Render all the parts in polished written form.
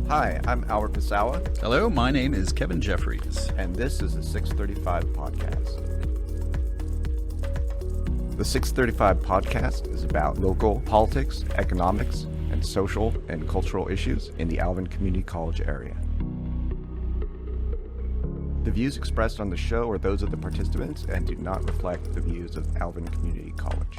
Hi, I'm Albert Pasaoa. Hello, my name is Kevn Jefferies. And this is the 635 Podcast. The 635 Podcast is about local politics, economics, and social and cultural issues in the Alvin Community College area. The views expressed on the show are those of the participants and do not reflect the views of Alvin Community College.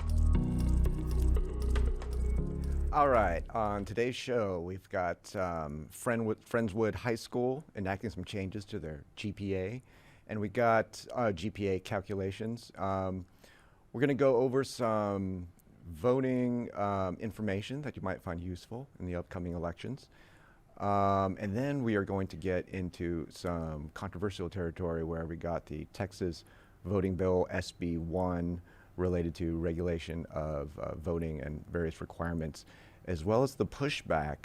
All right, on today's show, we've got Friendswood High School enacting some changes to their GPA, and we got GPA calculations. We're going to go over some voting information that you might find useful in the upcoming elections. And then we are going to get into some controversial territory where we got the Texas voting bill SB1 related to regulation of voting and various requirements, as well as the pushback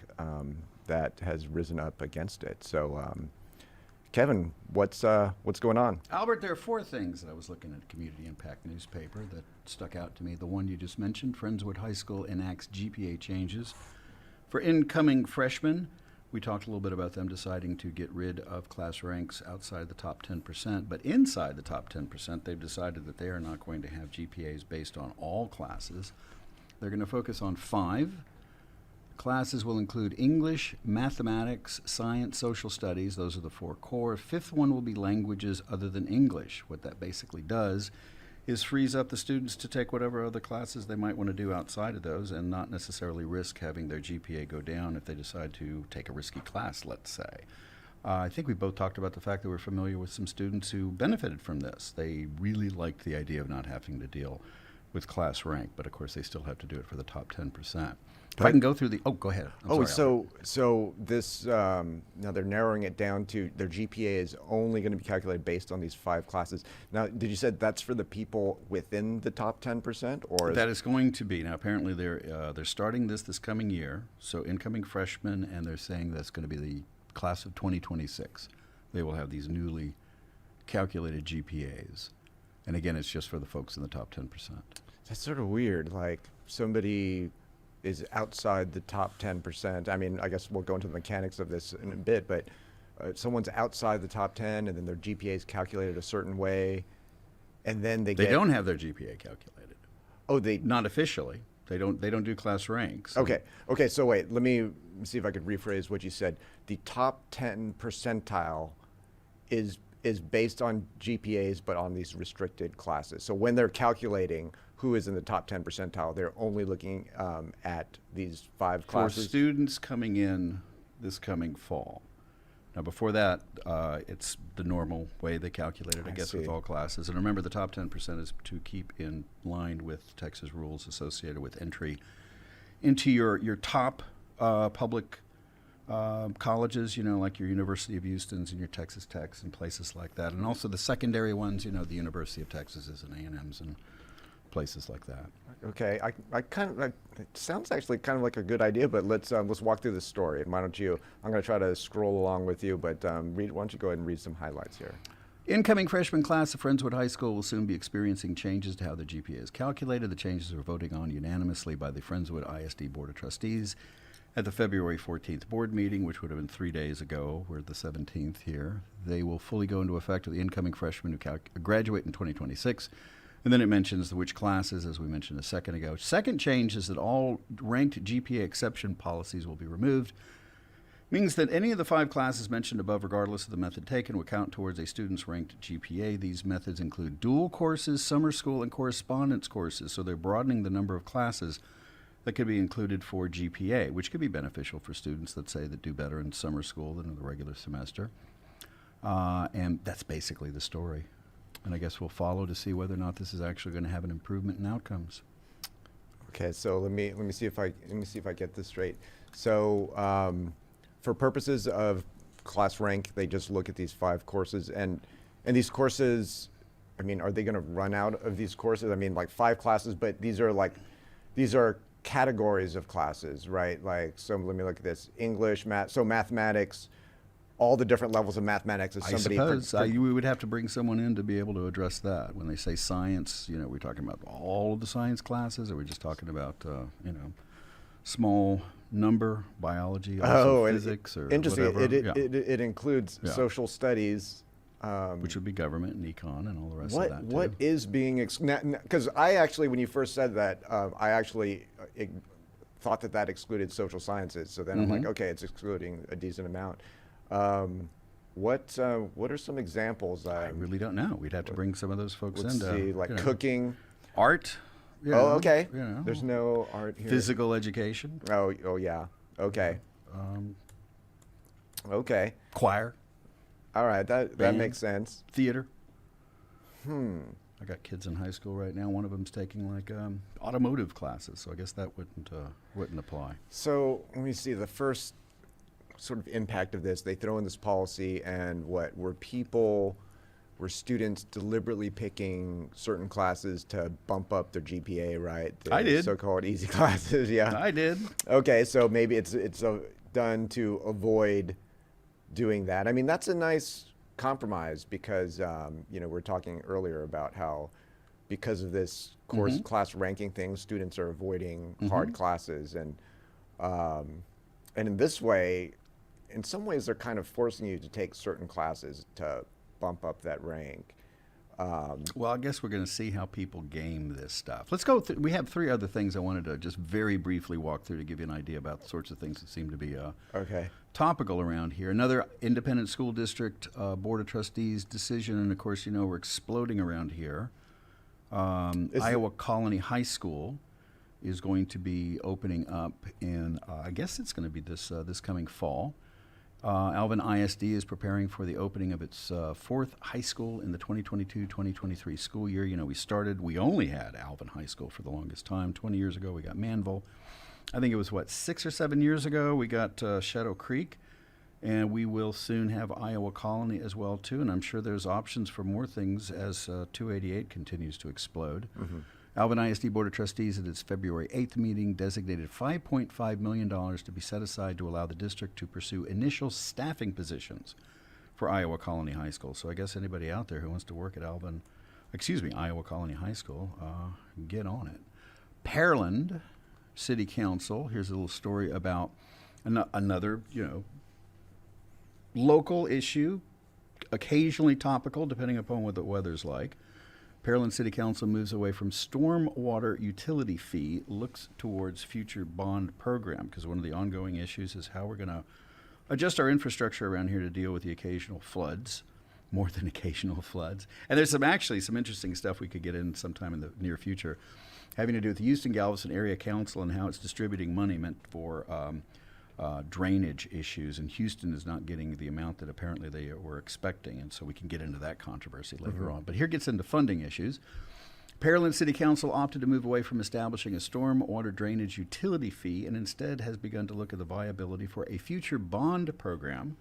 that has risen up against it. So, Kevn, what's going on? Albert, there are four things that I was looking at Community Impact newspaper that stuck out to me. The one you just mentioned, Friendswood High School enacts GPA changes for incoming freshmen. We talked a little bit about them deciding to get rid of class ranks outside the top 10%, but inside the top 10%, they've decided that they are not going to have GPAs based on all classes. They're going to focus on 5. Classes will include English, mathematics, science, social studies. Those are the 4 core. 5th one will be languages other than English. What that basically does is frees up the students to take whatever other classes they might want to do outside of those and not necessarily risk having their GPA go down if they decide to take a risky class, let's say. I think we both talked about the fact that we're familiar with some students who benefited from this. They really liked the idea of not having to deal with class rank, but of course they still have to do it for the top 10%. If I can go through the, go ahead. So this, now they're narrowing it down to their GPA is only going to be calculated based on these 5 classes. Now, did you say that's for the people within the top 10%? Or that is going to be. Now, apparently they're starting this coming year, so incoming freshmen, and they're saying that's going to be the class of 2026. They will have these newly calculated GPAs. And again, it's just for the folks in the top 10%. That's sort of weird, like somebody is outside the top 10%. I mean, I guess we'll go into the mechanics of this in a bit, but someone's outside the top 10 and then their GPA is calculated a certain way, and then they don't have their GPA calculated. Oh, they not officially. They don't do class ranks. Okay, so wait, let me see if I could rephrase what you said. The top 10 percentile is based on GPAs, but on these restricted classes. So when they're calculating who is in the top 10 percentile, they're only looking at these 5 classes. For students coming in this coming fall. Now, before that, it's the normal way they calculate it, I guess, with all classes. And remember, the top 10% is to keep in line with Texas rules associated with entry into your top public colleges, like your University of Houston's and your Texas Techs and places like that. And also the secondary ones, the University of Texas's and A&M's and places like that. Okay, it sounds actually kind of like a good idea, but let's walk through the story. And why don't you? I'm going to try to scroll along with you, but why don't you go ahead and read some highlights here. Incoming freshman class of Friendswood High School will soon be experiencing changes to how the GPA is calculated. The changes are voted on unanimously by the Friendswood ISD Board of Trustees at the February 14th board meeting, which would have been 3 days ago. We're the 17th here. They will fully go into effect with the incoming freshmen who graduate in 2026. And then it mentions which classes, as we mentioned a second ago. Second change is that all ranked GPA exception policies will be removed. Means that any of the 5 classes mentioned above, regardless of the method taken, will count towards a student's ranked GPA. These methods include dual courses, summer school, and correspondence courses. So they're broadening the number of classes that could be included for GPA, which could be beneficial for students, let's say, that do better in summer school than in the regular semester. And that's basically the story. And I guess we'll follow to see whether or not this is actually going to have an improvement in outcomes. Okay, so let me see if I get this straight. So for purposes of class rank, they just look at these 5 courses, and these courses, I mean, are they going to run out of these courses? I mean, like 5 classes, but these are categories of classes, right? Like, so let me look at this: English, mathematics. All the different levels of mathematics. As somebody I suppose we would have to bring someone in to be able to address that. When they say science, we're talking about all of the science classes, or we're just talking about, small number, biology, also physics, or interesting. whatever. It includes Yeah. social studies. Which would be government and econ and all the rest of that, too. What is being because I actually, when you first said that, I actually thought that excluded social sciences. So then I'm like, okay, it's excluding a decent amount. What are some examples? I really don't know. We'd have to bring some of those folks in. Let's see, like cooking. Art. Okay. You know. There's no art here. Physical education. Oh yeah. Okay. Okay. Choir. All right, that makes sense. Theater. I got kids in high school right now. One of them's taking like automotive classes, so I guess that wouldn't apply. So let me see. The first sort of impact of this, they throw in this policy, and were students deliberately picking certain classes to bump up their GPA, right? I did. So-called easy classes, yeah. I did. Okay, so maybe it's done to avoid doing that. I mean, that's a nice compromise because, we're talking earlier about how because of this course class ranking thing, students are avoiding hard classes. And in this way, in some ways, they're kind of forcing you to take certain classes to bump up that rank. Well, I guess we're going to see how people game this stuff. Let's go. We have three other things I wanted to just very briefly walk through to give you an idea about the sorts of things that seem to be topical around here. Another independent school district board of trustees decision, and of course, we're exploding around here. Iowa Colony High School is going to be opening up in, I guess it's going to be this coming fall. Alvin ISD is preparing for the opening of its fourth high school in the 2022-2023 school year. We only had Alvin High School for the longest time. 20 years ago, we got Manvel. I think it was, 6 or 7 years ago, we got Shadow Creek. And we will soon have Iowa Colony as well, too. And I'm sure there's options for more things as 288 continues to explode. Alvin ISD Board of Trustees at its February 8th meeting designated $5.5 million to be set aside to allow the district to pursue initial staffing positions for Iowa Colony High School. So I guess anybody out there who wants to work at Iowa Colony High School, get on it. Pearland City Council, here's a little story about another, local issue, occasionally topical, depending upon what the weather's like. Pearland City Council moves away from stormwater utility fee, looks towards future bond program, because one of the ongoing issues is how we're going to adjust our infrastructure around here to deal with the occasional floods, more than occasional floods. And there's some interesting stuff we could get in sometime in the near future, having to do with the Houston-Galveston Area Council and how it's distributing money meant for drainage issues, and Houston is not getting the amount that apparently they were expecting, and so we can get into that controversy later on. But here gets into funding issues. Pearland City Council opted to move away from establishing a stormwater drainage utility fee and instead has begun to look at the viability for a future bond program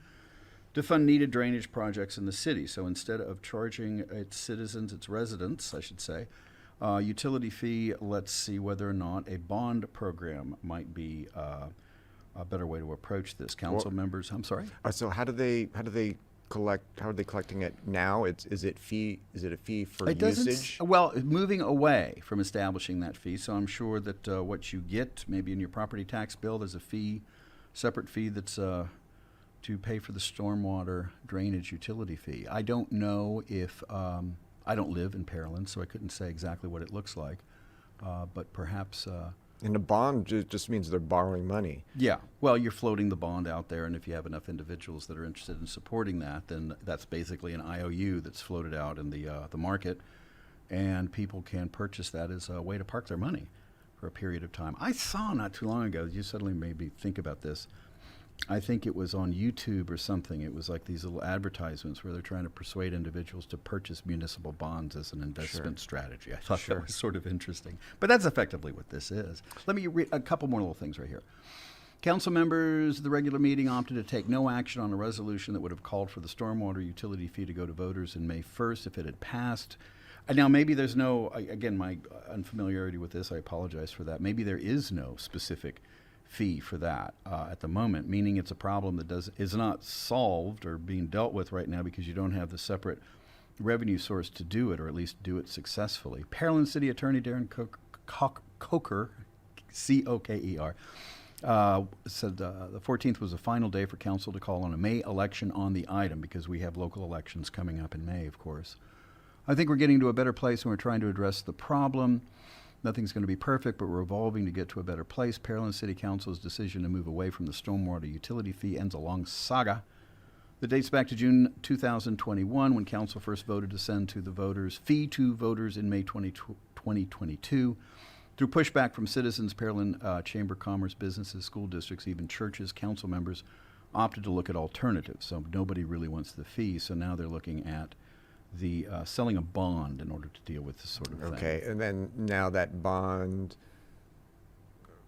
to fund needed drainage projects in the city. So instead of charging its citizens, its residents, I should say, utility fee, let's see whether or not a bond program might be a better way to approach this. Council members, I'm sorry? So how do they collect? How are they collecting it now? Is it a fee for usage? Well, moving away from establishing that fee, so I'm sure that what you get maybe in your property tax bill, there's a fee, separate fee that's to pay for the stormwater drainage utility fee. I don't know if I don't live in Pearland, so I couldn't say exactly what it looks like, but perhaps. And a bond just means they're borrowing money. Yeah. Well, you're floating the bond out there, and if you have enough individuals that are interested in supporting that, then that's basically an IOU that's floated out in the market, and people can purchase that as a way to park their money for a period of time. I saw not too long ago, you suddenly made me think about this, I think it was on YouTube or something. It was like these little advertisements where they're trying to persuade individuals to purchase municipal bonds as an investment strategy. I thought that was sort of interesting. But that's effectively what this is. Let me read a couple more little things right here. Council members of the regular meeting opted to take no action on a resolution that would have called for the stormwater utility fee to go to voters in May 1st if it had passed. Now, maybe there's no, again, my unfamiliarity with this, I apologize for that. Maybe there is no specific fee for that at the moment, meaning it's a problem that is not solved or being dealt with right now because you don't have the separate revenue source to do it, or at least do it successfully. Pearland City Attorney Darren Coker, C-O-K-E-R, Said the 14th was the final day for council to call on a May election on the item because we have local elections coming up in May, of course. I think we're getting to a better place and we're trying to address the problem. Nothing's going to be perfect, but we're evolving to get to a better place. Pearland City Council's decision to move away from the stormwater utility fee ends a long saga that dates back to June 2021 when council first voted to send to the voters fee to voters in May 2022. Through pushback from citizens, Pearland Chamber of Commerce, businesses, school districts, even churches, council members opted to look at alternatives. So nobody really wants the fee, so now they're looking at the selling a bond in order to deal with this sort of thing. Okay, and then now that bond,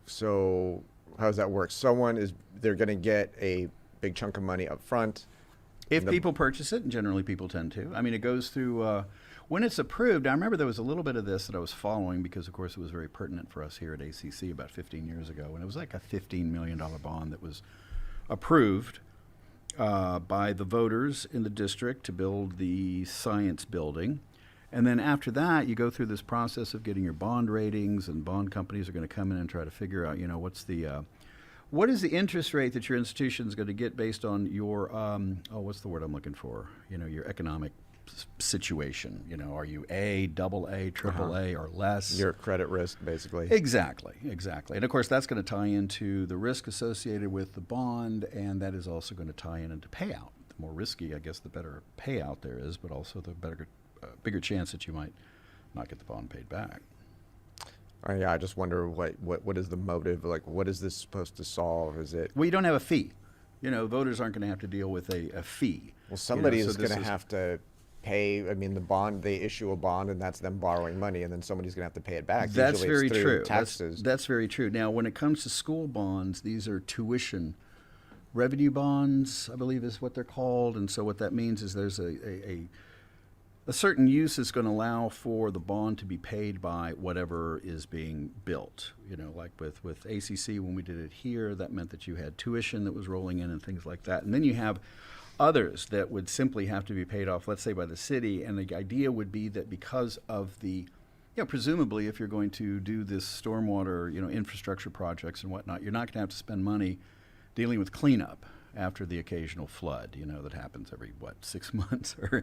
so how does that work? They're going to get a big chunk of money up front. If people purchase it, and generally people tend to. I mean, it goes through, when it's approved, I remember there was a little bit of this that I was following because, of course, it was very pertinent for us here at ACC about 15 years ago. And it was like a $15 million bond that was approved by the voters in the district to build the science building. And then after that, you go through this process of getting your bond ratings, and bond companies are going to come in and try to figure out, what is the interest rate that your institution is going to get based on your, what's the word I'm looking for? Your economic situation. Are you A, double A, triple A, or less? Your credit risk, basically. Exactly. And of course, that's going to tie into the risk associated with the bond, and that is also going to tie into payout. The more risky, I guess, the better payout there is, but also the bigger chance that you might not get the bond paid back. Yeah, I just wonder what is the motive? Like, what is this supposed to solve? Is it? Well, you don't have a fee. Voters aren't going to have to deal with a fee. Well, somebody is going to have to pay. I mean, the bond, they issue a bond, and that's them borrowing money, and then somebody's going to have to pay it back. That's Usually very true. Taxes. That's very true. Now, when it comes to school bonds, these are tuition revenue bonds, I believe is what they're called. And so what that means is there's a certain use is going to allow for the bond to be paid by whatever is being built. Like with ACC, when we did it here, that meant that you had tuition that was rolling in and things like that. And then you have others that would simply have to be paid off, let's say, by the city. And the idea would be that because of the, presumably if you're going to do this stormwater, infrastructure projects and whatnot, you're not going to have to spend money dealing with cleanup after the occasional flood, that happens every, 6 months or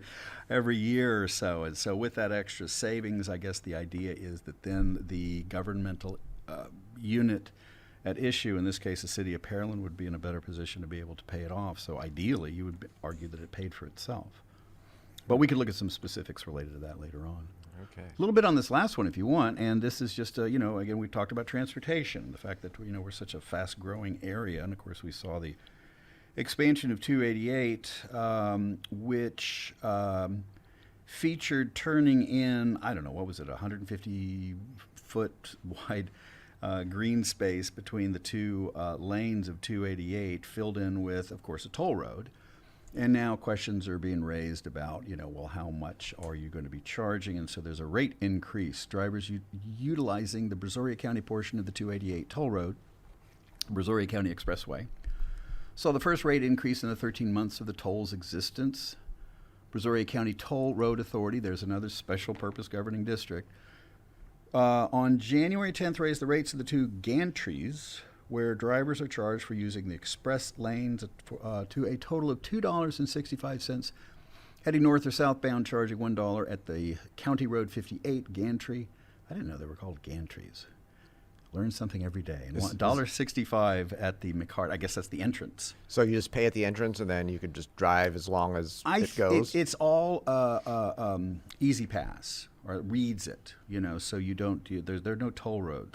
every year or so. And so with that extra savings, I guess the idea is that then the governmental unit at issue, in this case the city of Pearland, would be in a better position to be able to pay it off. So ideally, you would argue that it paid for itself. But we could look at some specifics related to that later on. Okay. A little bit on this last one if you want, and this is just, again, we talked about transportation, the fact that, we're such a fast-growing area, and of course we saw the expansion of 288, which featured turning in, I don't know, what was it, 150-foot wide green space between the two lanes of 288, filled in with, of course, a toll road. And now questions are being raised about, how much are you going to be charging? And so there's a rate increase. Drivers utilizing the Brazoria County portion of the 288 toll road, Brazoria County Expressway, saw the first rate increase in the 13 months of the toll's existence. Brazoria County Toll Road Authority, there's another special purpose governing district, on January 10th raised the rates of the two gantries, where drivers are charged for using the express lanes to a total of $2.65, heading north or southbound, charging $1 at the County Road 58 gantry. I didn't know they were called gantries. Learn something every day. And $1.65 at the McCart. I guess that's the entrance. So you just pay at the entrance, and then you could just drive as long as it goes? It's all Easy Pass, or it reads it, so you don't, there are no toll road.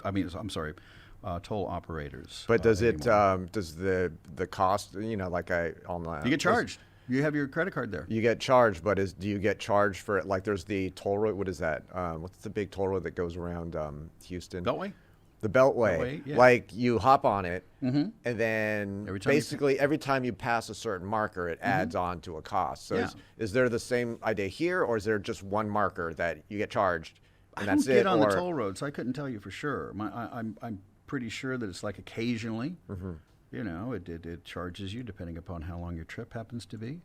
Toll operators. But does it, does the cost, online? You get charged. You have your credit card there. You get charged, but do you get charged for it? Like there's the toll road, what is that? What's the big toll road that goes around Houston? Beltway? The Beltway. Yeah. Like you hop on it, mm-hmm. and then every time you pass a certain marker, it adds on to a cost. So is there the same idea here, or is there just one marker that you get charged, and that's it? I don't get on the toll road, so I couldn't tell you for sure. I'm pretty sure that it's like occasionally, it charges you depending upon how long your trip happens to be.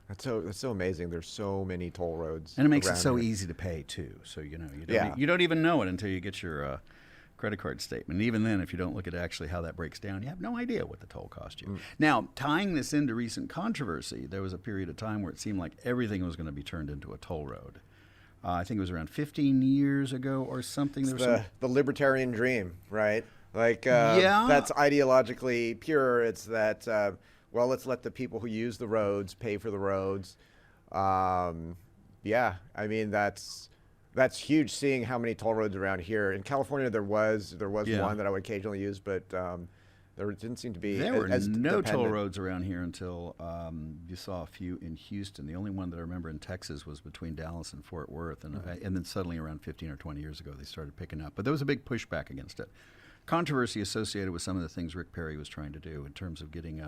That's so amazing. There's so many toll roads, and it makes it so here. Easy to pay too. So you don't even know it until you get your credit card statement. And even then, if you don't look at actually how that breaks down, you have no idea what the toll cost you. Now, tying this into recent controversy, there was a period of time where it seemed like everything was going to be turned into a toll road. I think it was around 15 years ago or something. It's the libertarian dream, right? Like, that's ideologically pure. It's that, well, let's let the people who use the roads pay for the roads. Yeah, I mean, that's huge, seeing how many toll roads around here. In California, there was one that I would occasionally use, but there didn't seem to be There were as no dependent. toll roads around here until you saw a few in Houston. The only one that I remember in Texas was between Dallas and Fort Worth, and then suddenly around 15 or 20 years ago they started picking up. But there was a big pushback against it. Controversy associated with some of the things Rick Perry was trying to do in terms of getting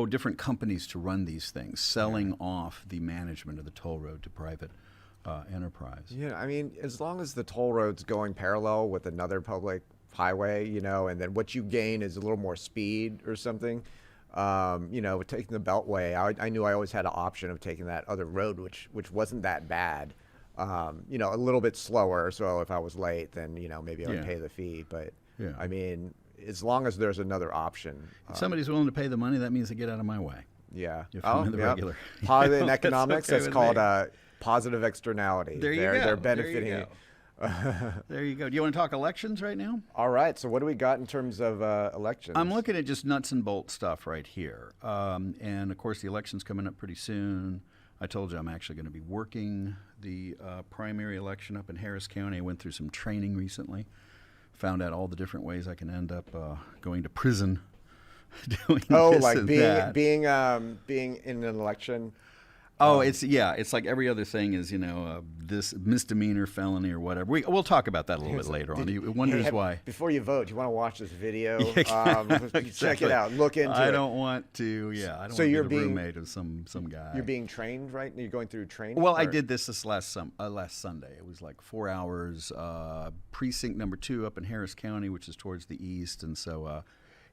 different companies to run these things, selling off the management of the toll road to private enterprise. Yeah, I mean, as long as the toll road's going parallel with another public highway, and then what you gain is a little more speed or something. Taking the Beltway, I knew I always had an option of taking that other road, which wasn't that bad. A little bit slower, so if I was late, then maybe I would pay the fee. But I mean, as long as there's another option. If somebody's willing to pay the money, that means they get out of my way. Yeah. If I'm in the regular. In economics, that's called positive externality. There you go. They're benefiting. There you go. Do you want to talk elections right now? All right. So what do we got in terms of elections? I'm looking at just nuts and bolts stuff right here. And, of course, the election's coming up pretty soon. I told you I'm actually going to be working the primary election up in Harris County. I went through some training recently. Found out all the different ways I can end up going to prison doing this and that. being in an election. It's like every other thing is, this misdemeanor, felony, or whatever. We'll talk about that a little bit later on. It wonders why. Before you vote, you want to watch this video? Exactly. Check it out. Look into it. I don't want to. I don't want to be the roommate of some guy. You're being trained, right? You're going through training. Well, I did this last Sunday. It was like 4 hours. Precinct number 2 up in Harris County, which is towards the east, and so.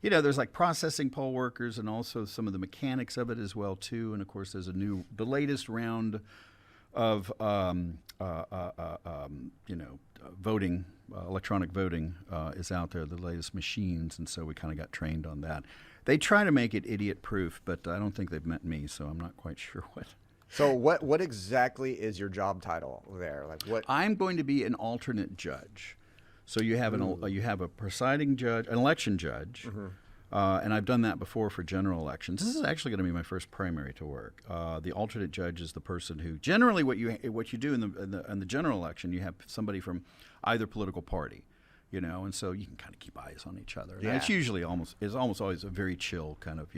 There's like processing poll workers and also some of the mechanics of it as well too. And of course, there's the latest round of voting, electronic voting is out there. The latest machines, and so we kind of got trained on that. They try to make it idiot-proof, but I don't think they've met me, so I'm not quite sure what. So what exactly is your job title there? Like what? I'm going to be an alternate judge. So you have a presiding judge, an election judge, and I've done that before for general elections. This is actually going to be my first primary to work. The alternate judge is the person who generally what you do in the general election, you have somebody from either political party, and so you can kind of keep eyes on each other. And it's usually almost always a very chill kind of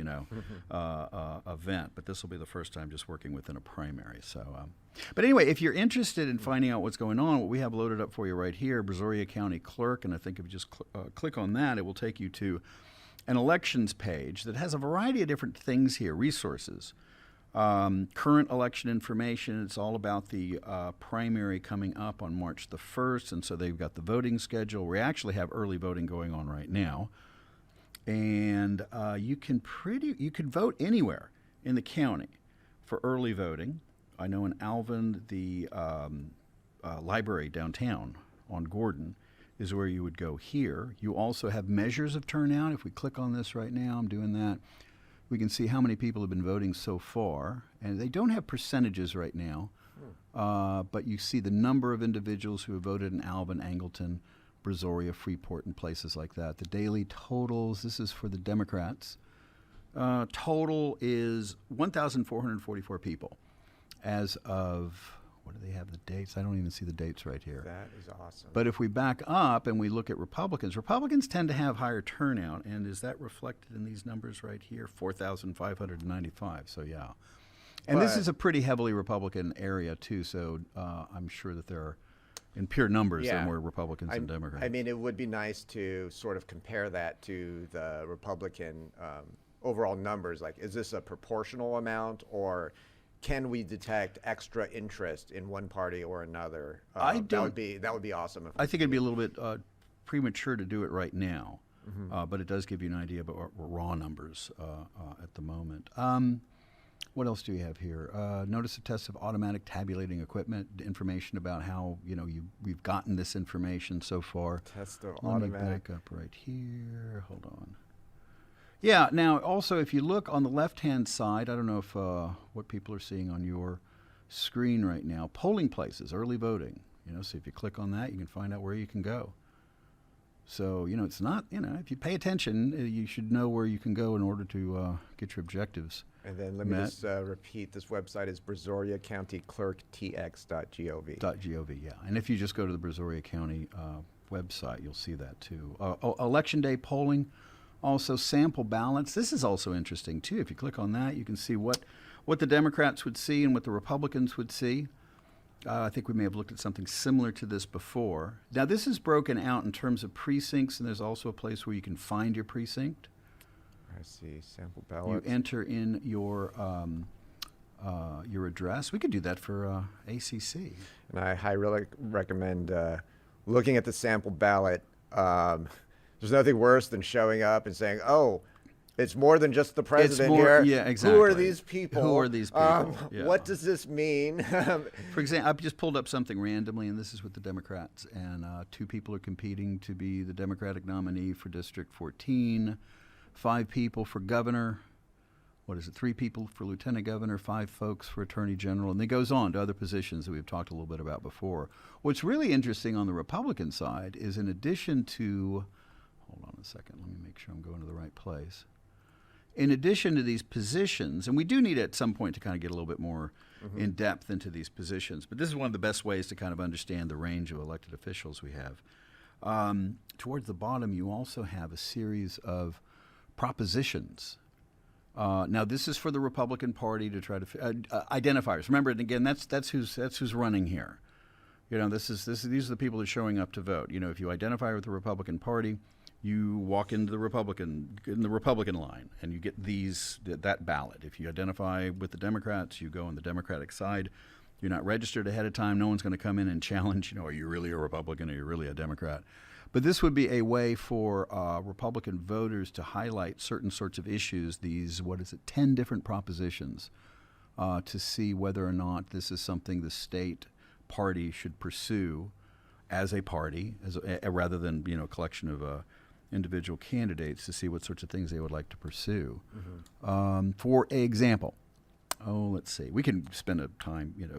event. But this will be the first time just working within a primary. So. But anyway, if you're interested in finding out what's going on, what we have loaded up for you right here, Brazoria County Clerk, and I think if you just click on that, it will take you to an elections page that has a variety of different things here, resources. Current election information, it's all about the primary coming up on March the 1st, and so they've got the voting schedule. We actually have early voting going on right now. And you can vote anywhere in the county for early voting. I know in Alvin, the library downtown on Gordon is where you would go here. You also have measures of turnout. If we click on this right now, I'm doing that. We can see how many people have been voting so far. And they don't have percentages right now, but you see the number of individuals who have voted in Alvin, Angleton, Brazoria, Freeport, and places like that. The daily totals, this is for the Democrats. Total is 1,444 people. As of, what do they have the dates? I don't even see the dates right here. That is awesome. But if we back up and we look at Republicans tend to have higher turnout, and is that reflected in these numbers right here? 4,595, so yeah. And this is a pretty heavily Republican area too, so I'm sure that there are, in pure numbers, there are more Republicans than Democrats. I mean, it would be nice to sort of compare that to the Republican overall numbers. Like, is this a proportional amount, or can we detect extra interest in one party or another? That would be awesome. I think it'd be a little bit premature to do it right now, but it does give you an idea about raw numbers at the moment. What else do you have here? Notice of tests of automatic tabulating equipment, information about how we've gotten this information so far. Test of Let automatic. me back up right here. Hold on. Yeah. Now, also, if you look on the left-hand side, I don't know if what people are seeing on your screen right now. Polling places, early voting. So if you click on that, you can find out where you can go. So it's not if you pay attention, you should know where you can go in order to get your objectives. And then let me just repeat, this website is BrazoriaCountyClerkTX.gov. .gov, yeah. And if you just go to the Brazoria County website, you'll see that too. Election day polling, also sample ballots. This is also interesting too. If you click on that, you can see what the Democrats would see and what the Republicans would see. I think we may have looked at something similar to this before. Now, this is broken out in terms of precincts, and there's also a place where you can find your precinct. I see, sample ballots. You enter in your address. We could do that for ACC. And I highly recommend looking at the sample ballot. There's nothing worse than showing up and saying, "Oh, it's more than just the president here." Yeah, exactly. Who are these people? Who are these people? Yeah. What does this mean? For example, I've just pulled up something randomly, and this is with the Democrats. And 2 people are competing to be the Democratic nominee for District 14. 5 people for governor. 3 people for lieutenant governor, 5 folks for attorney general, and it goes on to other positions that we've talked a little bit about before. What's really interesting on the Republican side is, in addition to, hold on a second, let me make sure I'm going to the right place. In addition to these positions, and we do need at some point to kind of get a little bit more in depth into these positions, but this is one of the best ways to kind of understand the range of elected officials we have. Towards the bottom, you also have a series of propositions. Now, this is for the Republican Party to try to identifiers. Remember, and again, that's who's running here. These are the people that are showing up to vote. If you identify with the Republican Party, you walk into the Republican line, and you get that ballot. If you identify with the Democrats, you go on the Democratic side. You're not registered ahead of time. No one's going to come in and challenge. Are you really a Republican? Are you really a Democrat? But this would be a way for Republican voters to highlight certain sorts of issues, 10 different propositions, to see whether or not this is something the state party should pursue as a party, rather than a collection of individual candidates, to see what sorts of things they would like to pursue. For example, let's see. We can spend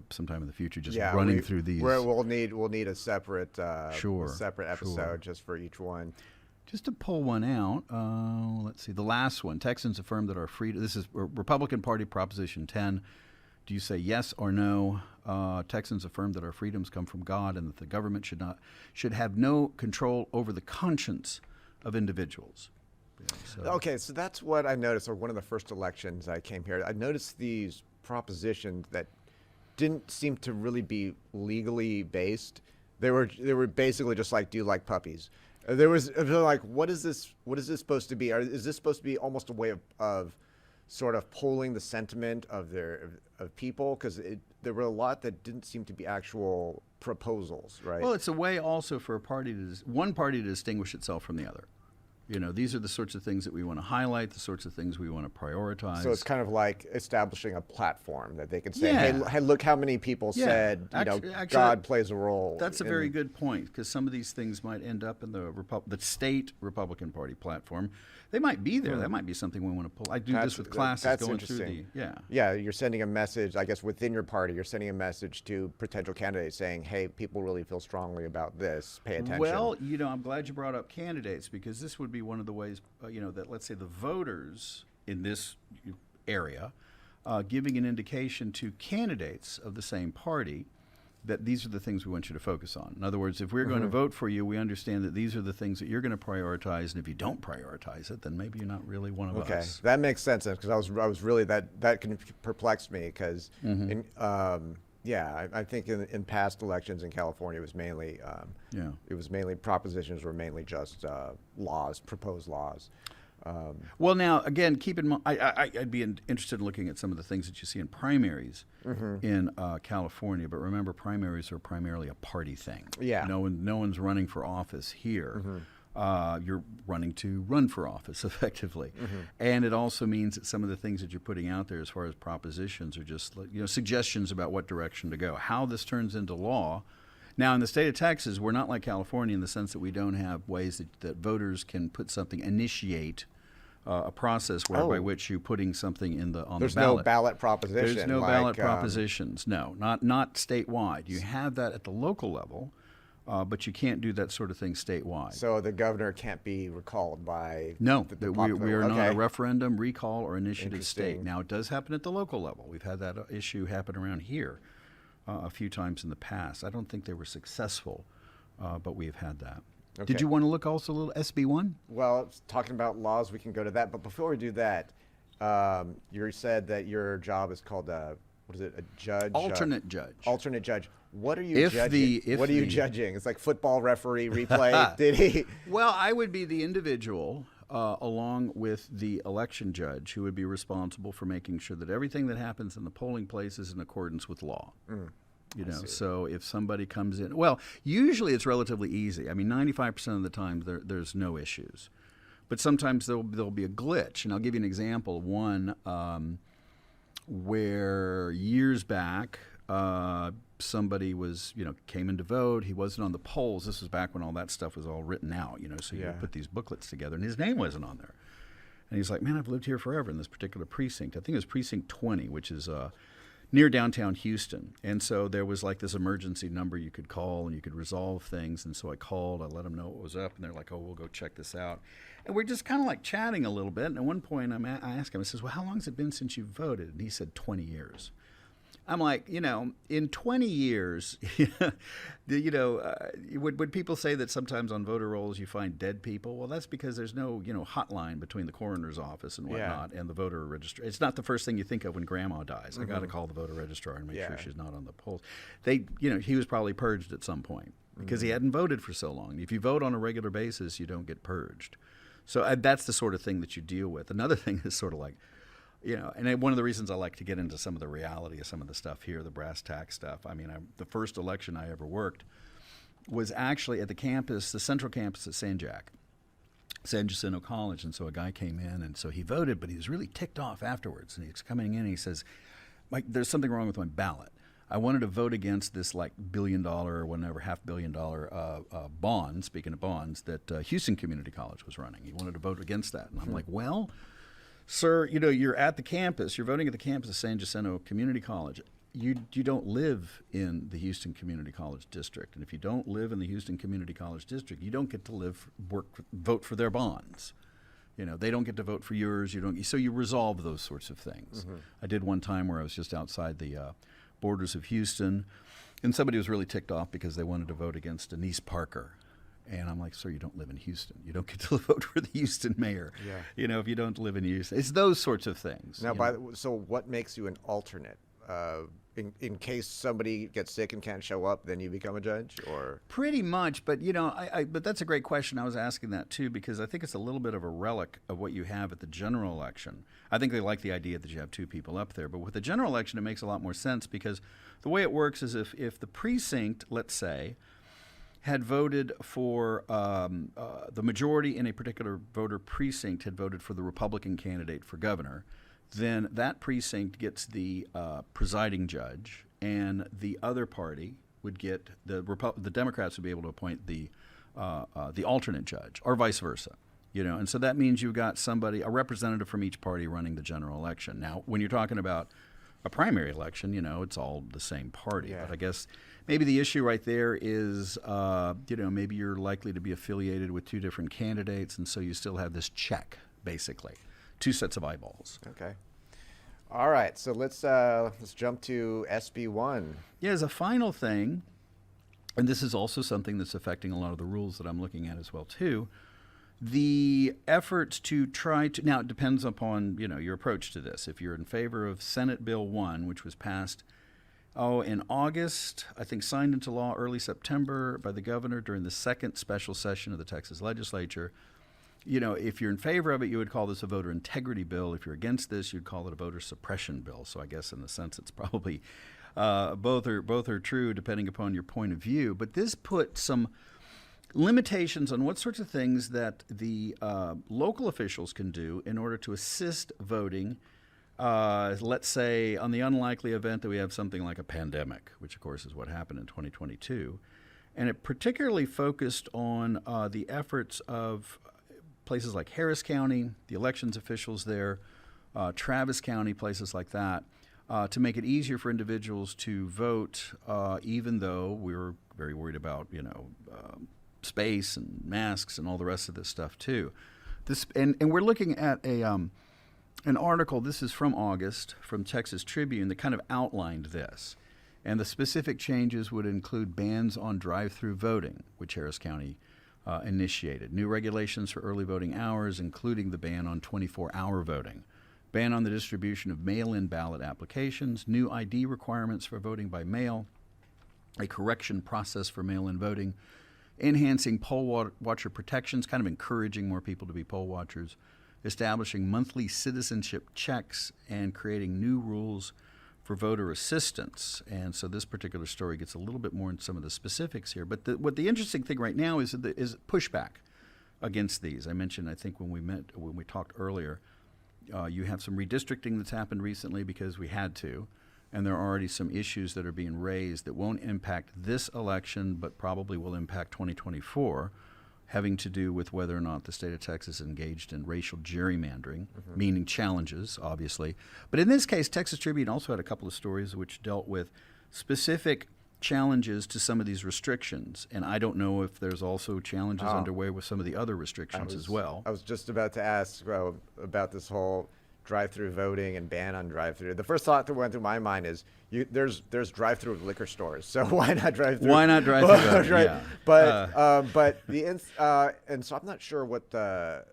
sometime in the future just running through these. We'll need a separate episode just for each one. Just to pull one out, let's see. The last one, Texans affirm that our freedom. This is Republican Party Proposition 10. Do you say yes or no? Texans affirm that our freedoms come from God and that the government should have no control over the conscience of individuals. Okay, so that's what I noticed. Or one of the first elections I came here, I noticed these propositions that didn't seem to really be legally based. They were basically just like, do you like puppies? There was like, what is this supposed to be? Is this supposed to be almost a way of sort of polling the sentiment of people? Because there were a lot that didn't seem to be actual proposals, right? Well, it's a way also for one party to distinguish itself from the other. These are the sorts of things that we want to highlight, the sorts of things we want to prioritize. So it's kind of like establishing a platform that they can say, hey, look how many people said, actually, God plays a role. That's a very good point, because some of these things might end up in the state Republican Party platform. They might be there. That might be something we want to pull. I do this with classes going through Yeah, you're sending a message, I guess, within your party. You're sending a message to potential candidates saying, hey, people really feel strongly about this. Pay attention. Well, I'm glad you brought up candidates, because this would be one of the ways, that, let's say, the voters in this area giving an indication to candidates of the same party that these are the things we want you to focus on. In other words, if we're going to vote for you, we understand that these are the things that you're going to prioritize, and if you don't prioritize it, then maybe you're not really one of us. Okay, that makes sense, because I was really, that can perplex me, because I think in past elections in California, it was mainly propositions were mainly just proposed laws. Well, now, again, keep in mind, I'd be interested in looking at some of the things that you see in primaries in California, but remember, primaries are primarily a party thing. Yeah. No one's running for office here. you're running to run for office effectively. And it also means that some of the things that you're putting out there as far as propositions are just suggestions about what direction to go. How this turns into law. Now, in the state of Texas, we're not like California in the sense that we don't have ways that voters can put something, initiate a process by which you're putting something on the ballot. There's no ballot proposition. There's no ballot propositions. No, not statewide. You have that at the local level, but you can't do that sort of thing statewide. So the governor can't be recalled by No, the we are not a Okay. referendum, recall, or initiative state. Interesting. Now, it does happen at the local level. We've had that issue happen around here a few times in the past. I don't think they were successful, but we've had that. Okay. Did you want to look also a little SB1? Well, talking about laws, we can go to that. But before we do that, you said that your job is called a judge? Alternate judge. Alternate judge. What are you judging? What are you judging? It's like football referee replay. Did he? Well, I would be the individual along with the election judge who would be responsible for making sure that everything that happens in the polling place is in accordance with law. So if somebody comes in, well, usually it's relatively easy. I mean, 95% of the time there's no issues. But sometimes there'll be a glitch. And I'll give you an example. One where years back, somebody came in to vote. He wasn't on the polls. This was back when all that stuff was all written out, so you would put these booklets together, and his name wasn't on there. And he's like, man, I've lived here forever in this particular precinct. I think it was precinct 20, which is near downtown Houston. And so there was like this emergency number you could call and you could resolve things. And so I called, I let them know what was up, and they're like, oh, we'll go check this out. And we're just kind of like chatting a little bit. And at one point I asked him, I says, well, how long has it been since you voted? And he said 20 years. I'm like, in 20 years, would people say that sometimes on voter rolls you find dead people? Well, that's because there's no, hotline between the coroner's office and whatnot and the voter registrar. It's not the first thing you think of when grandma dies. I got to call the voter registrar and make sure she's not on the polls. He was probably purged at some point because he hadn't voted for so long. If you vote on a regular basis, you don't get purged. So that's the sort of thing that you deal with. Another thing is sort of like, and one of the reasons I like to get into some of the reality of some of the stuff here, the brass tack stuff. I mean, the first election I ever worked was actually at the campus, the central campus at San Jacinto College. And so a guy came in, and so he voted, but he was really ticked off afterwards. And he's coming in, and he says, Mike, there's something wrong with my ballot. I wanted to vote against this like $1 billion or whatever, $500 million bond, speaking of bonds, that Houston Community College was running. He wanted to vote against that. And I'm like, well, sir, you're at the campus. You're voting at the campus of San Jacinto Community College. You don't live in the Houston Community College district, and if you don't live in the Houston Community College district, you don't get to vote for their bonds. They don't get to vote for yours. So you resolve those sorts of things. I did one time where I was just outside the borders of Houston, and somebody was really ticked off because they wanted to vote against Denise Parker. And I'm like, sir, you don't live in Houston. You don't get to vote for the Houston mayor. If you don't live in Houston. It's those sorts of things. Now, so what makes you an alternate? In case somebody gets sick and can't show up, then you become a judge, or? Pretty much, but but that's a great question. I was asking that too because I think it's a little bit of a relic of what you have at the general election. I think they like the idea that you have two people up there, but with the general election, it makes a lot more sense because the way it works is if the precinct, let's say, had voted for the majority in a particular voter precinct had voted for the Republican candidate for governor, then that precinct gets the presiding judge, and the other party would get the Democrats would be able to appoint the alternate judge, or vice versa. And so that means you've got a representative from each party running the general election. Now, when you're talking about a primary election, it's all the same party. But I guess maybe the issue right there is, maybe you're likely to be affiliated with two different candidates, and so you still have this check, basically, two sets of eyeballs. Okay. All right. So let's jump to SB1. Yeah, as a final thing, and this is also something that's affecting a lot of the rules that I'm looking at as well too. The efforts to try to, now it depends upon, your approach to this. If you're in favor of Senate Bill 1, which was passed, in August, I think signed into law early September by the governor during the second special session of the Texas legislature, if you're in favor of it, you would call this a voter integrity bill. If you're against this, you'd call it a voter suppression bill. So I guess in a sense it's probably both are true depending upon your point of view. But this put some limitations on what sorts of things that the local officials can do in order to assist voting. Let's say on the unlikely event that we have something like a pandemic, which of course is what happened in 2022. And it particularly focused on the efforts of places like Harris County, the elections officials there, Travis County, places like that, to make it easier for individuals to vote, even though we were very worried about, space and masks and all the rest of this stuff too. And we're looking at an article, this is from August, from Texas Tribune, that kind of outlined this. And the specific changes would include bans on drive-through voting, which Harris County initiated. New regulations for early voting hours, including the ban on 24-hour voting. Ban on the distribution of mail-in ballot applications. New ID requirements for voting by mail. A correction process for mail-in voting. Enhancing poll watcher protections, kind of encouraging more people to be poll watchers. Establishing monthly citizenship checks and creating new rules for voter assistance. And so this particular story gets a little bit more into some of the specifics here. But what the interesting thing right now is pushback against these. I mentioned, I think when we talked earlier, you have some redistricting that's happened recently because we had to. And there are already some issues that are being raised that won't impact this election, but probably will impact 2024, having to do with whether or not the state of Texas is engaged in racial gerrymandering, meaning challenges, obviously. But in this case, Texas Tribune also had a couple of stories which dealt with specific challenges to some of these restrictions. And I don't know if there's also challenges underway with some of the other restrictions as well. I was just about to ask about this whole drive-through voting and ban on drive-through. The first thought that went through my mind is there's drive-through liquor stores, so why not drive-through? Why not drive-through voting? Right. Yeah. But and so I'm not sure what the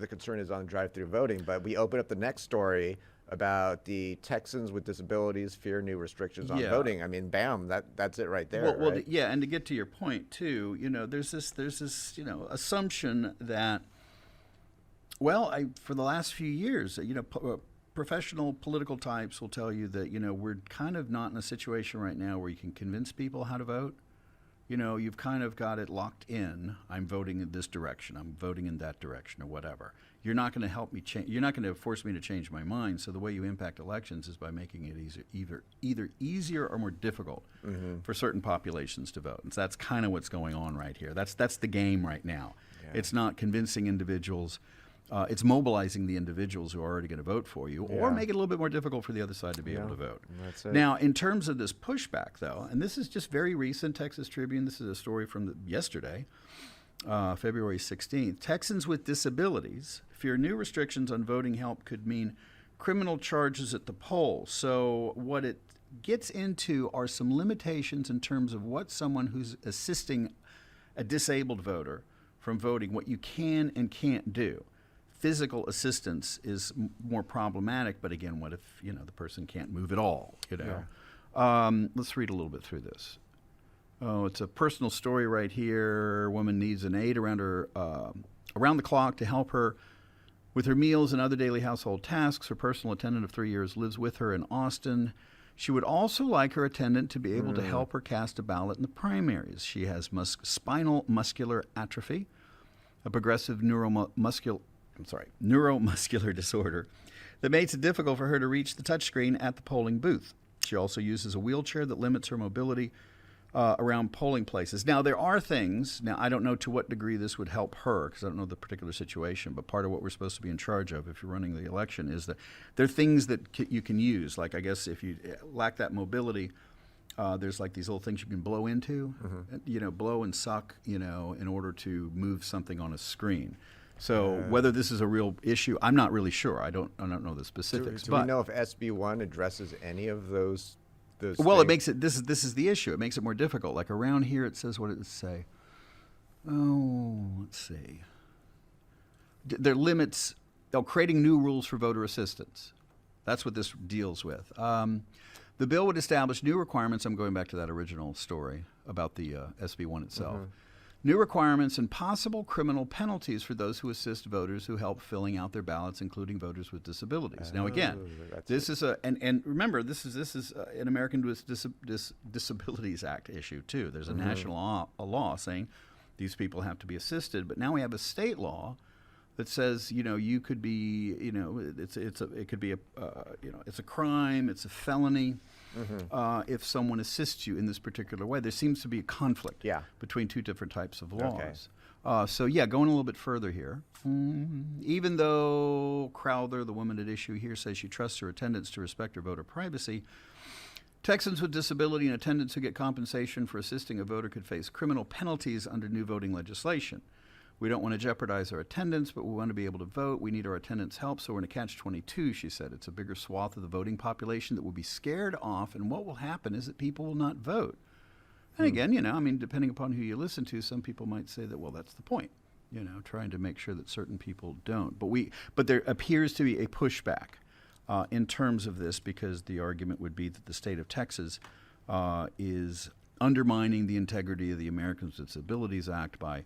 concern is on drive-through voting. But we open up the next story about the Texans with disabilities fear new restrictions on voting. I mean, bam, that's it right there. Well, right? and to get to your point too, there's this assumption that. Well, for the last few years, professional political types will tell you that, we're kind of not in a situation right now where you can convince people how to vote. You've kind of got it locked in. I'm voting in this direction. I'm voting in that direction or whatever. You're not going to help me change. You're not going to force me to change my mind. So the way you impact elections is by making it either easier or more difficult for certain populations to vote. And so that's kind of what's going on right here. That's the game right now. Yeah. It's not convincing individuals. It's mobilizing the individuals who are already going to vote for you, or make it a little bit more difficult for the other side to be able to vote. That's it. Now, in terms of this pushback, though, and this is just very recent, Texas Tribune, this is a story from yesterday, February 16th. Texans with disabilities fear new restrictions on voting help could mean criminal charges at the polls. So what it gets into are some limitations in terms of what someone who's assisting a disabled voter from voting, what you can and can't do. Physical assistance is more problematic, but again, what if the person can't move at all? Let's read a little bit through this. Oh, it's a personal story right here. A woman needs an aide around the clock to help her with her meals and other daily household tasks. Her personal attendant of 3 years lives with her in Austin. She would also like her attendant to be able to help her cast a ballot in the primaries. She has spinal muscular atrophy, a progressive neuromuscular disorder that makes it difficult for her to reach the touchscreen at the polling booth. She also uses a wheelchair that limits her mobility around polling places. Now, there are things, I don't know to what degree this would help her because I don't know the particular situation, but part of what we're supposed to be in charge of if you're running the election is that there are things that you can use. Like, I guess if you lack that mobility, there's like these little things you can blow into, blow and suck, in order to move something on a screen. So whether this is a real issue, I'm not really sure. I don't know the specifics. Do we know if SB1 addresses any of those? Well, it makes it. This is the issue. It makes it more difficult. Like around here, it says what it say. Oh, let's see. There limits. Creating new rules for voter assistance. That's what this deals with. The bill would establish new requirements. I'm going back to that original story about the SB1 itself. New requirements and possible criminal penalties for those who assist voters who help filling out their ballots, including voters with disabilities. Now, again, this is and remember, this is an American with Disabilities Act issue too. There's a national law saying these people have to be assisted. But now we have a state law that says, you could be, it could be it's a crime, it's a felony if someone assists you in this particular way. There seems to be a conflict between two different types of laws. Okay. Going a little bit further here. Even though Crowther, the woman at issue here, says she trusts her attendants to respect her voter privacy, Texans with disability and attendants who get compensation for assisting a voter could face criminal penalties under new voting legislation. We don't want to jeopardize our attendance, but we want to be able to vote. We need our attendants' help, so we're in a catch-22, she said. It's a bigger swath of the voting population that will be scared off, and what will happen is that people will not vote. And again, depending upon who you listen to, some people might say that, well, that's the point, trying to make sure that certain people don't. But there appears to be a pushback in terms of this, because the argument would be that the state of Texas is undermining the integrity of the Americans with Disabilities Act by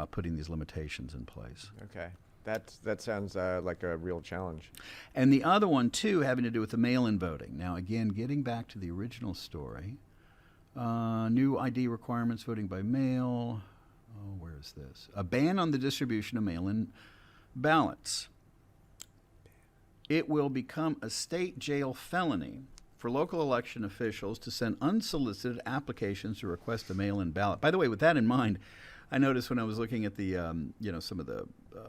putting these limitations in place. Okay. That sounds like a real challenge. And the other one, too, having to do with the mail-in voting. Now, again, getting back to the original story, new ID requirements, voting by mail. Oh, where is this? A ban on the distribution of mail-in ballots. It will become a state jail felony for local election officials to send unsolicited applications to request a mail-in ballot. By the way, with that in mind, I noticed when I was looking at the, some of the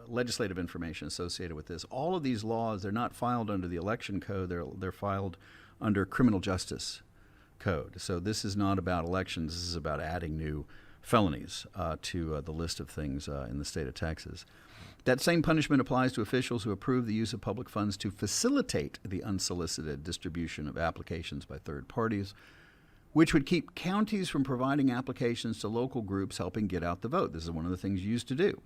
legislative information associated with this, all of these laws, they're not filed under the election code, they're filed under criminal justice code. So this is not about elections, this is about adding new felonies to the list of things in the state of Texas. That same punishment applies to officials who approve the use of public funds to facilitate the unsolicited distribution of applications by third parties, which would keep counties from providing applications to local groups helping get out the vote. This is one of the things you used to do.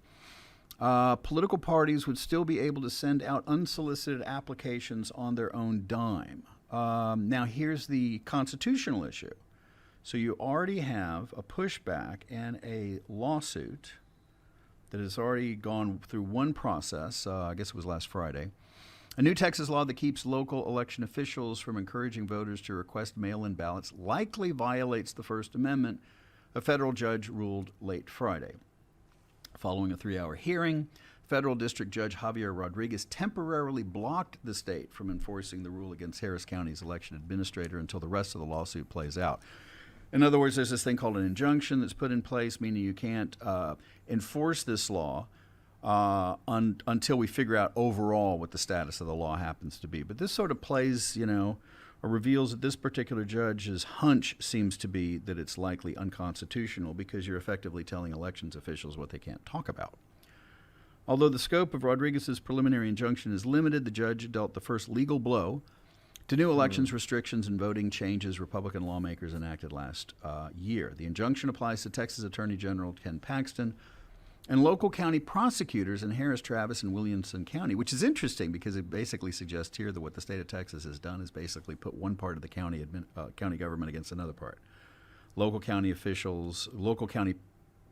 Political parties would still be able to send out unsolicited applications on their own dime. Now, here's the constitutional issue. So you already have a pushback and a lawsuit that has already gone through one process, I guess it was last Friday. A new Texas law that keeps local election officials from encouraging voters to request mail-in ballots likely violates the First Amendment, a federal judge ruled late Friday. Following a 3-hour hearing, federal district judge Javier Rodriguez temporarily blocked the state from enforcing the rule against Harris County's election administrator until the rest of the lawsuit plays out. In other words, there's this thing called an injunction that's put in place, meaning you can't enforce this law until we figure out overall what the status of the law happens to be. But this sort of plays, or reveals that this particular judge's hunch seems to be that it's likely unconstitutional because you're effectively telling elections officials what they can't talk about. Although the scope of Rodriguez's preliminary injunction is limited, the judge dealt the first legal blow to new elections restrictions and voting changes Republican lawmakers enacted last year. The injunction applies to Texas Attorney General Ken Paxton and local county prosecutors in Harris, Travis, and Williamson County, which is interesting because it basically suggests here that what the state of Texas has done is basically put one part of the county government against another part. Local county officials, local county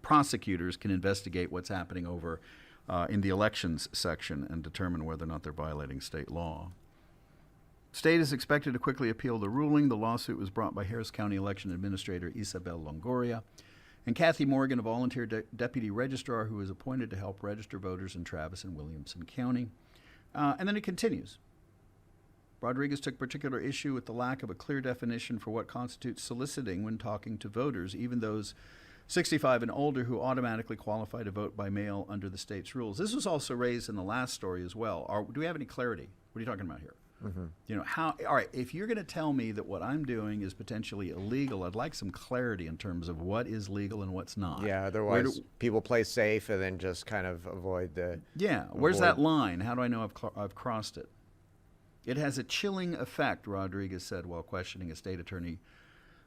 prosecutors can investigate what's happening over in the elections section and determine whether or not they're violating state law. State is expected to quickly appeal the ruling. The lawsuit was brought by Harris County Election Administrator Isabel Longoria and Kathy Morgan, a volunteer deputy registrar who was appointed to help register voters in Travis and Williamson County. And then it continues. Rodriguez took particular issue with the lack of a clear definition for what constitutes soliciting when talking to voters, even those 65 and older who automatically qualify to vote by mail under the state's rules. This was also raised in the last story as well. Do we have any clarity? What are you talking about here? All right, if you're going to tell me that what I'm doing is potentially illegal, I'd like some clarity in terms of what is legal and what's not. Yeah, otherwise people play safe and then just kind of avoid the... Yeah, where's that line? How do I know I've crossed it? It has a chilling effect, Rodriguez said while questioning a state attorney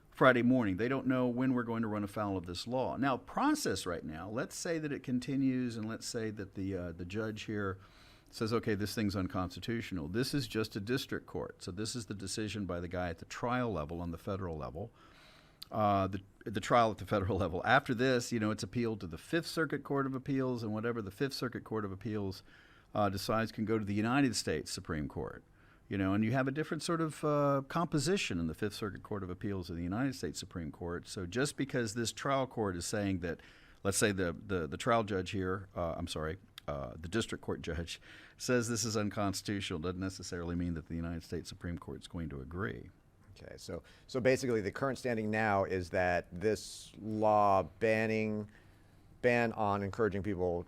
Friday morning. They don't know when we're going to run afoul of this law. Now, process right now, let's say that it continues and let's say that the judge here says, okay, this thing's unconstitutional. This is just a district court. So this is the decision by the guy at the trial level on the federal level, the trial at the federal level. After this, it's appealed to the Fifth Circuit Court of Appeals, and whatever the Fifth Circuit Court of Appeals decides can go to the United States Supreme Court. And you have a different sort of composition in the Fifth Circuit Court of Appeals of the United States Supreme Court. So just because this trial court is saying that, let's say the trial judge here, the district court judge says this is unconstitutional, doesn't necessarily mean that the United States Supreme Court is going to agree. Okay, so basically the current standing now is that this law ban on encouraging people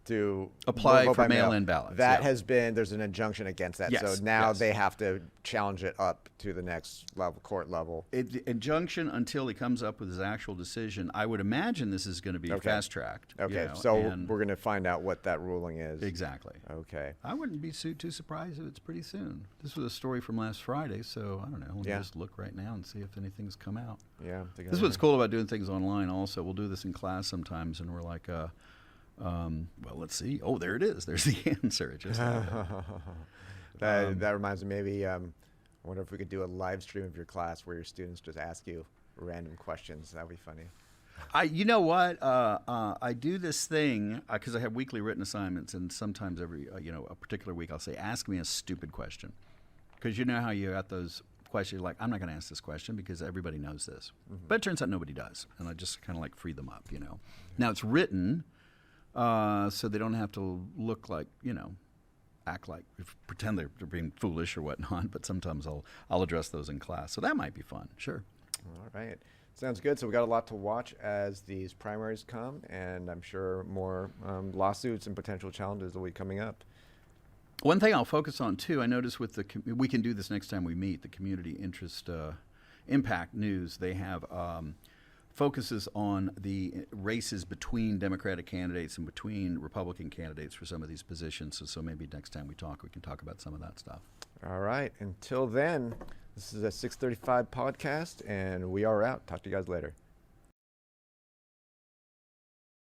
to apply vote for by mail, mail-in ballots. that yeah. has been, there's an injunction against that. Yes, So now yes. they have to challenge it up to the next level, court level. Injunction until he comes up with his actual decision. I would imagine this is going to be Okay. fast-tracked. Okay, you know, so and- we're going to find out what that ruling is. Exactly. Okay. I wouldn't be too surprised if it's pretty soon. This was a story from last Friday, so I don't know. Let me Yeah. just look right now and see if anything's come out. Yeah. This is what's cool about doing things online also. We'll do this in class sometimes, and we're like, well, let's see. Oh, there it is. There's the answer. It just happened. That reminds me, maybe, I wonder if we could do a live stream of your class where your students just ask you random questions. That would be funny. You know what? I do this thing because I have weekly written assignments, and sometimes every a particular week I'll say, "Ask me a stupid question," because you know how you got those questions like, "I'm not going to ask this question because everybody knows this," but it turns out nobody does, and I just kind of like free them up. Now it's written, so they don't have to look like act like pretend they're being foolish or whatnot. But sometimes I'll address those in class, so that might be fun. Sure. All right. Sounds good. So we got a lot to watch as these primaries come, and I'm sure more lawsuits and potential challenges will be coming up. One thing I'll focus on too, I noticed with we can do this next time we meet, the community interest impact news, they have focuses on the races between Democratic candidates and between Republican candidates for some of these positions. So maybe next time we talk, we can talk about some of that stuff. All right. Until then, this is a 635 podcast, and we are out. Talk to you guys later.